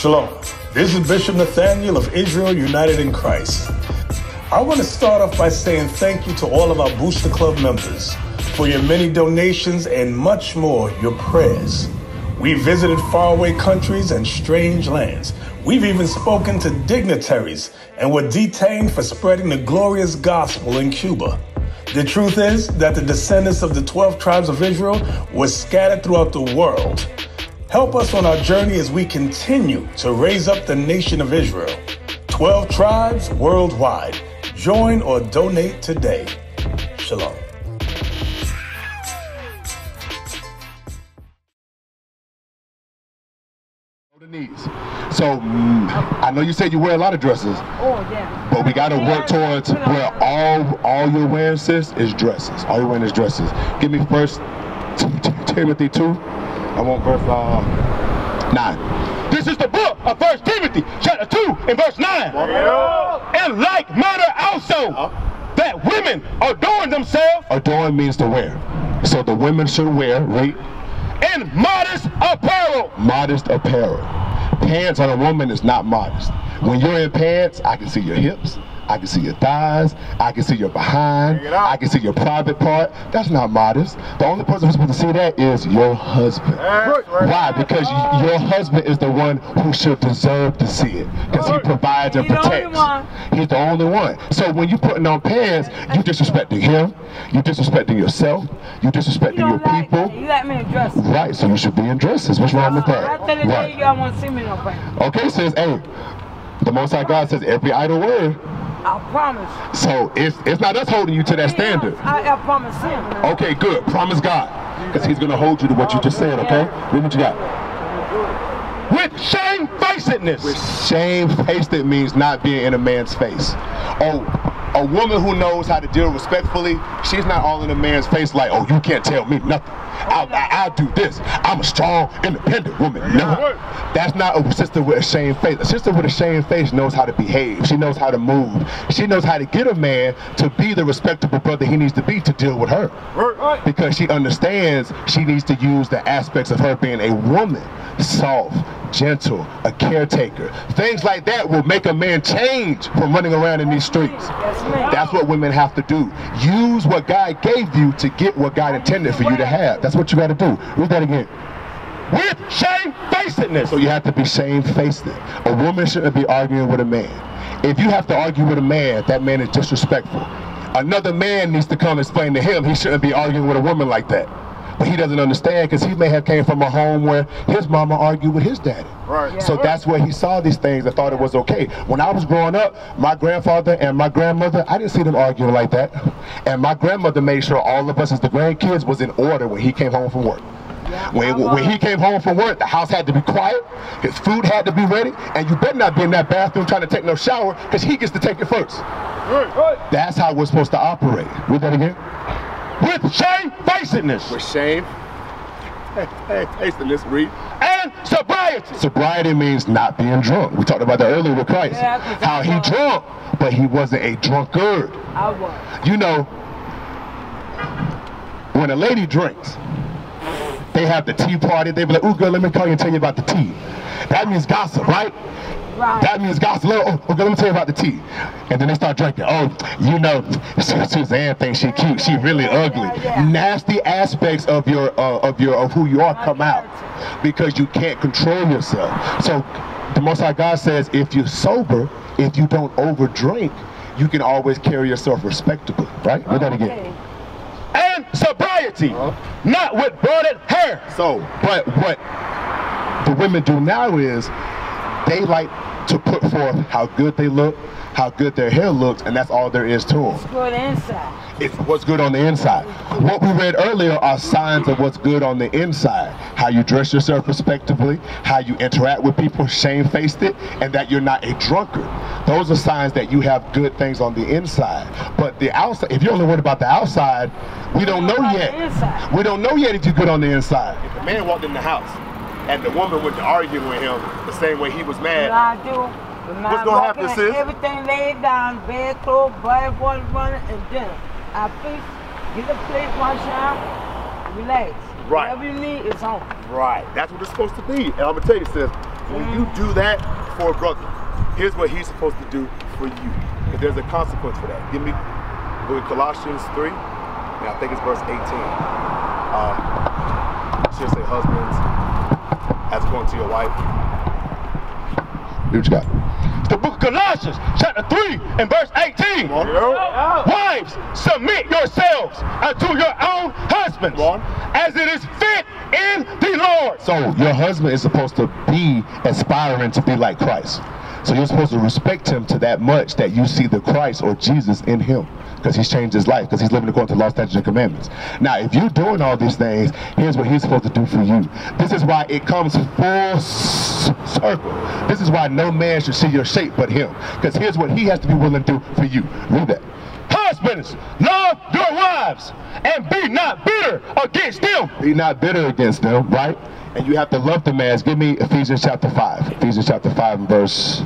Shalom. This is Bishop Nathaniel of Israel United in Christ. I want to start off by saying thank you to all of our Booster Club members for your many donations and much more, your prayers. We visited faraway countries and strange lands. We've even spoken to dignitaries and were detained for spreading the glorious gospel in Cuba. The truth is that the descendants of the 12 tribes of Israel were scattered throughout the world. Help us on our journey as we continue to raise up the nation of Israel. 12 tribes worldwide. Join or donate today. Shalom. So, I know you said you wear a lot of dresses. Oh, yeah. But we got to work towards where all you're wearing, sis, is dresses. All you're wearing is dresses. Give me 1 Timothy 2. I want verse 9. This is the book of 1 Timothy, chapter 2, and verse 9. In like manner also, that women adorn themselves. Adorn means to wear. So the women should wear, right? And modest apparel. Modest apparel. Pants on a woman is not modest. When you're in pants, I can see your hips, I can see your thighs, I can see your behind, I can see your private part. That's not modest. The only person who's supposed to see that is your husband. Why? Because your husband is the one who should deserve to see it. Because he provides and protects. He's the only one. So when you're putting on pants, you're disrespecting him, you're disrespecting yourself, you're disrespecting your people. You like me in dresses. Right, so you should be in dresses. What's wrong with that? After the day, you don't want to see me no pants. Okay, says, hey, the Most High God says every idle word. I promise. So it's not us holding you to that standard. I promise him. Okay, good. Promise God. Because he's going to hold you to what you just said, okay? Read what you got. With shamefacedness. With shamefaced means not being in a man's face. Oh, a woman who knows how to deal respectfully, she's not all in a man's face like, oh, you can't tell me nothing. I'll do this. I'm a strong, independent woman. No, that's not a sister with a shame face. A sister with a shame face knows how to behave. She knows how to move. She knows how to get a man to be the respectable brother he needs to be to deal with her. Because she understands she needs to use the aspects of her being a woman. Soft, gentle, a caretaker. Things like that will make a man change from running around in these streets. That's what women have to do. Use what God gave you to get what God intended for you to have. That's what you got to do. Read that again. With shamefacedness. So you have to be shamefaced. A woman shouldn't be arguing with a man. If you have to argue with a man, that man is disrespectful. Another man needs to come explain to him he shouldn't be arguing with a woman like that. But he doesn't understand because he may have came from a home where his mama argued with his daddy. So that's where he saw these things and thought it was okay. When I was growing up, my grandfather and my grandmother, I didn't see them arguing like that. And my grandmother made sure all of us as the grandkids was in order when he came home from work. When he came home from work, the house had to be quiet, his food had to be ready, and you better not be in that bathroom trying to take no shower because he gets to take it first. That's how we're supposed to operate. Read that again. With shamefacedness. With shame. Facedness, read. And sobriety. Sobriety means not being drunk. We talked about that earlier with Christ. How he drunk, but he wasn't a drunkard. I was. You know, when a lady drinks, they have the tea party. They be like, ooh, girl, let me call you and tell you about the tea. That means gossip, right? That means gossip. Oh, okay, let me tell you about the tea. And then they start drinking. Oh, you know, Suzanne thinks she's cute. She really ugly. Nasty aspects of who you are come out because you can't control yourself. So the Most High God says, if you're sober, if you don't overdrink, you can always carry yourself respectably. Right? Read that again. And sobriety, not with braided hair. So, but what the women do now is they like to put forth how good they look, how good their hair looks, and that's all there is to them. It's good inside. It's what's good on the inside. What we read earlier are signs of what's good on the inside. How you dress yourself respectably, how you interact with people shamefaced it, and that you're not a drunkard. Those are signs that you have good things on the inside. But the outside, if you're only worried about the outside, we don't know yet. We don't know yet if you're good on the inside. If the man walked in the house and the woman went to argue with him the same way he was mad, what I do, what's going to happen, sis? Everything laid down, bed, clothes, body, water, running, and dinner. I fix, get a plate, wash out, relax. Right. Whatever you need is home. Right. That's what it's supposed to be. And I'm going to tell you, sis, When you do that for a brother, here's what he's supposed to do for you. Because there's a consequence for that. Give me Colossians 3, and I think it's verse 18. It should say husbands as according to your wife. What you got? The book of Colossians, chapter 3 and verse 18. Wives, submit yourselves unto your own husbands, as it is fit in the Lord. So your husband is supposed to be aspiring to be like Christ. So you're supposed to respect him to that much that you see the Christ or Jesus in him, because he's changed his life, because he's living according to law, statutes, and commandments. Now, if you're doing all these things, here's what he's supposed to do for you. This is why it comes full circle. This is why no man should see your shape but him, because here's what he has to be willing to do for you. Read that. Husbands, love your wives, and be not bitter against them. Be not bitter against them, right? And you have to love the man. Give me Ephesians chapter 5. Ephesians chapter 5 and verse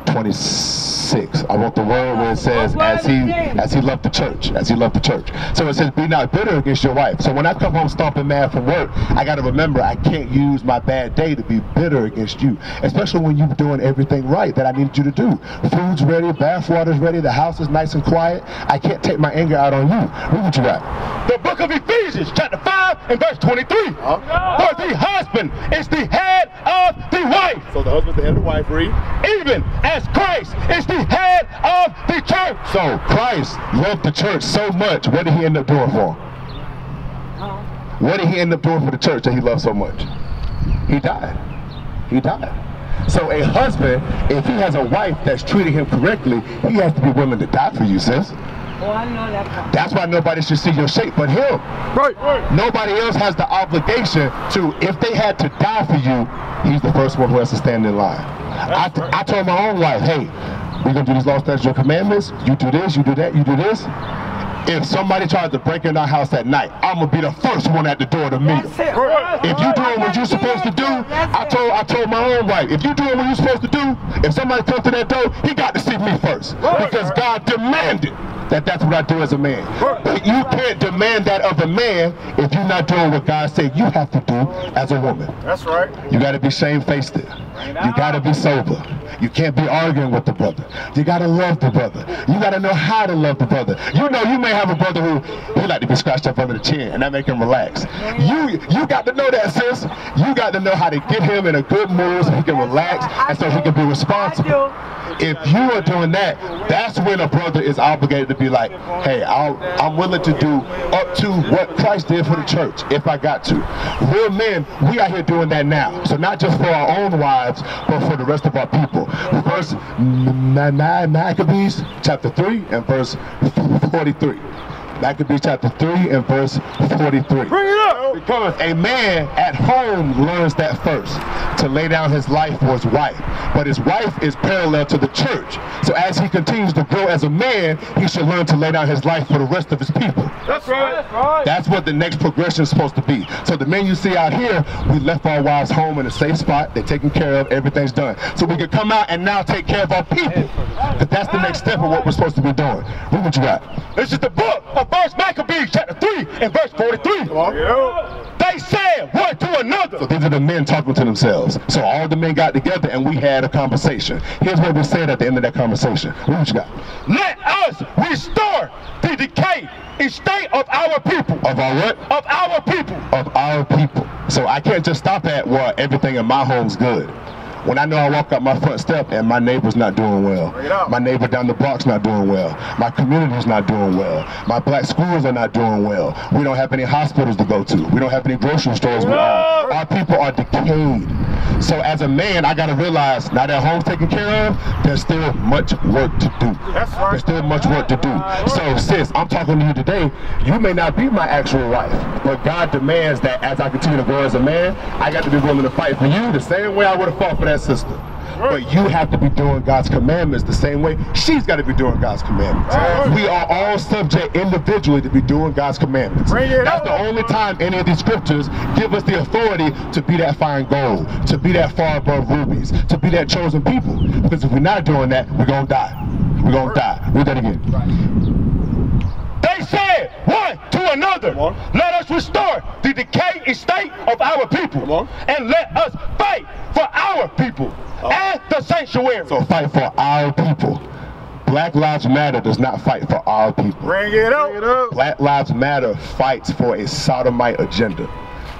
26. I want the word where it says, as he loved the church, as he loved the church. So it says, be not bitter against your wife. So when I come home stomping mad from work, I got to remember I can't use my bad day to be bitter against you, especially when you're doing everything right that I need you to do. Food's ready, bath water's ready, the house is nice and quiet. I can't take my anger out on you. Read what you got. The book of Ephesians, chapter 5 and verse 23. For the husband is the head of the wife. So the husband's the head of the wife, read. Even as Christ is the head of the church. So Christ loved the church so much. What did he end up doing for him? What did he end up doing for the church that he loved so much? He died. He died. So a husband, if he has a wife that's treating him correctly, he has to be willing to die for you, sis. Oh, I know that part. That's why nobody should see your shape but him. Right. Nobody else has the obligation to, if they had to die for you, he's the first one who has to stand in line. I told my own wife, hey, we're going to do these law, statutes, and commandments. You do this, you do that, you do this. If somebody tries to break in our house at night, I'm going to be the first one at the door to meet them. If you're doing what you're supposed to do, I told my own wife, if you're doing what you're supposed to do, if somebody comes to that door, he got to see me first. Because God demanded that that's what I do as a man. But you can't demand that of a man if you're not doing what God said you have to do as a woman. That's right. You got to be shamefaced. You got to be sober. You can't be arguing with the brother. You got to love the brother. You got to know how to love the brother. You know, you may have a brother who like to be scratched up under the chin, and that make him relax. You got to know that, sis. You got to know how to get him in a good mood so he can relax and so he can be responsible. If you are doing that, that's when a brother is obligated to be like, hey, I'm willing to do up to what Christ did for the church if I got to. Real men, we out here doing that now. So not just for our own wives, but for the rest of our people. Verse Maccabees chapter 3 and verse 43. Maccabees chapter 3 and verse 43. Bring it up! Because a man at home learns that first, to lay down his life for his wife. But his wife is parallel to the church. So as he continues to grow as a man, he should learn to lay down his life for the rest of his people. That's right. That's right. That's what the next progression is supposed to be. So the men you see out here, we left our wives home in a safe spot. They're taken care of. Everything's done. So we can come out and now take care of our people. But that's the next step of what we're supposed to be doing. Read what you got. This is the book of First Maccabees, chapter 3 and verse 43. They said one to another. So these are the men talking to themselves. So all the men got together and we had a conversation. Here's what we said at the end of that conversation. Read what you got. Let us restore the decay and state of our people. Of our what? Of our people. Of our people. So I can't just stop at, well, everything in my home's good. When I know I walk up my front step and my neighbor's not doing well, my neighbor down the block's not doing well, my community's not doing well, my black schools are not doing well, we don't have any hospitals to go to, we don't have any grocery stores, our people are decayed. So as a man, I gotta realize, now that home's taken care of, there's still much work to do. That's right. There's still much work to do. So sis, I'm talking to you today, you may not be my actual wife, but God demands that as I continue to grow as a man, I got to be willing to fight for you the same way I would have fought for that sister. But you have to be doing God's commandments the same way she's got to be doing God's commandments. We are all subject individually to be doing God's commandments. That's the only time any of these scriptures give us the authority to be that fine gold, to be that far above rubies, to be that chosen people. Because if we're not doing that, we're going to die. We're going to die. Read that again. They said one to to another. Let us restore the decayed estate of our people. And let us fight for our people and the sanctuary. So fight for our people. Black Lives Matter does not fight for our people. Bring it up. Black Lives Matter fights for a sodomite agenda.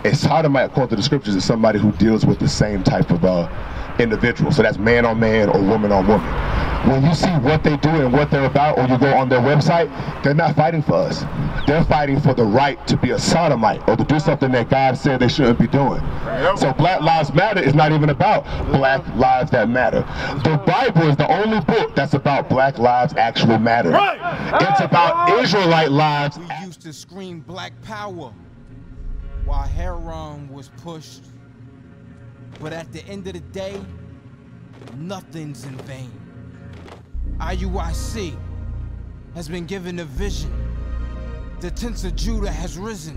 A sodomite, according to the scriptures, is somebody who deals with the same type of individual. So that's man on man or woman on woman. When you see what they do and what they're about, or you go on their website, they're not fighting for us. They're fighting for the right to be a sodomite or to do something that God said they shouldn't be doing. So Black Lives Matter is not even about Black Lives that matter. The Bible is the only book that's about Black lives actually matter. It's about Israelite lives. We used to scream Black Power while heroin was pushed. But at the end of the day, nothing's in vain. IUIC has been given a vision. The tents of Judah has risen.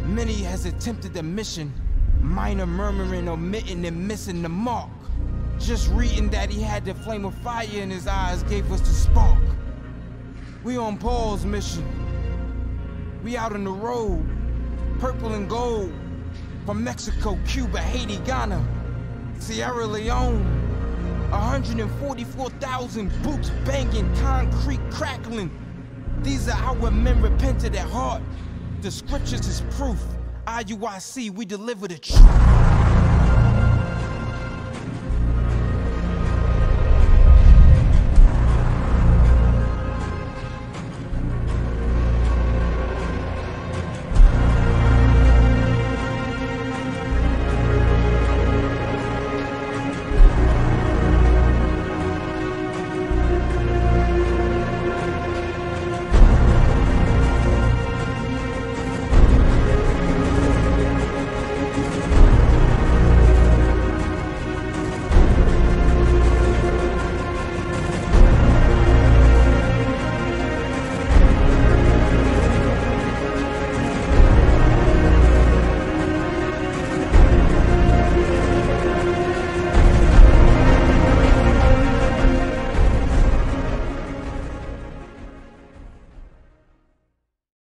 Many has attempted the mission, minor murmuring, omitting, and missing the mark. Just reading that he had the flame of fire in his eyes gave us the spark. We on Paul's mission. We out on the road, purple and gold, from Mexico, Cuba, Haiti, Ghana, Sierra Leone. 144,000 boots banging, concrete crackling. These are our men repented at heart. The scriptures is proof. IUIC, we deliver the truth.